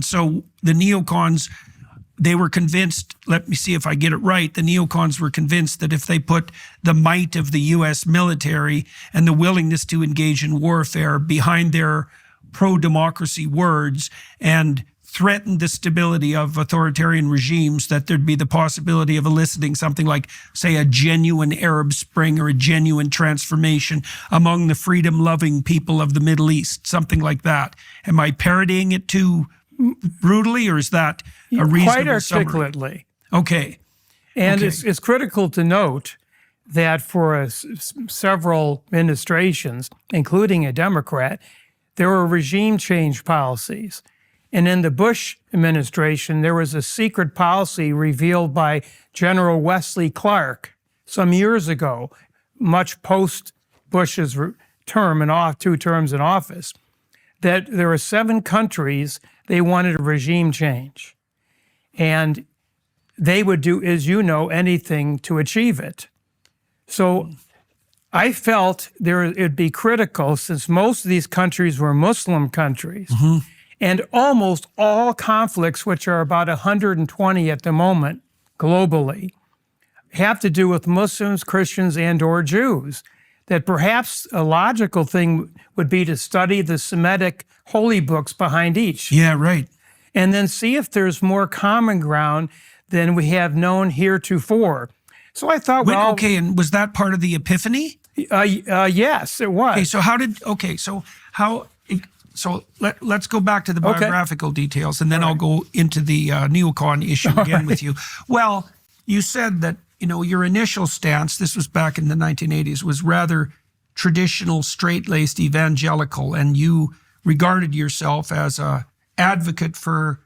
So the neocons, they were convinced, let me see if I get it right, the neocons were convinced that if they put the might of the U.S. military and the willingness to engage in warfare behind their pro-democracy words and threatened the stability of authoritarian regimes, that there'd be the possibility of eliciting something like, say, a genuine Arab Spring or a genuine transformation among the freedom-loving people of the Middle East, something like that. Am I parodying it too brutally, or is that a reasonable Quite articulately. Summary? Okay. And okay. It's critical to note that for several administrations, including a Democrat, there were regime change policies. And in the Bush administration, there was a secret policy revealed by General Wesley Clark some years ago, much post Bush's term and 2 terms in office, that there were 7 countries they wanted a regime change. And they would do, as you know, anything to achieve it. So I felt it'd be critical, since most of these countries were Muslim countries, and almost all conflicts, which are about 120 at the moment globally, have to do with Muslims, Christians, and or Jews, that perhaps a logical thing would be to study the Semitic holy books behind each. Yeah, right. And then see if there's more common ground than we have known heretofore. So I thought, well... Okay, and was that part of the epiphany? Yes, it was. Okay, so let's go back to the biographical details, and then I'll go into the neocon issue again with you. Well, you said that, your initial stance, this was back in the 1980s, was rather traditional, straight-laced evangelical, and you regarded yourself as a advocate for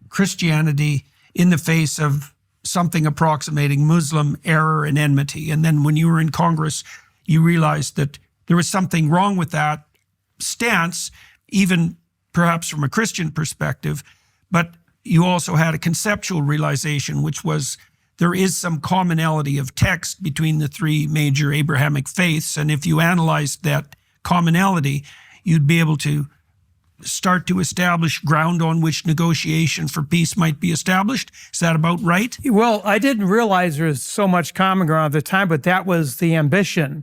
Christianity in the face of something approximating Muslim error and enmity. And then when you were in Congress, you realized that there was something wrong with that stance, even perhaps from a Christian perspective, but you also had a conceptual realization, which was there is some commonality of text between the 3 major Abrahamic faiths, and if you analyzed that commonality, you'd be able to start to establish ground on which negotiation for peace might be established. Is that about right? Well, I didn't realize there was so much common ground at the time, but that was the ambition.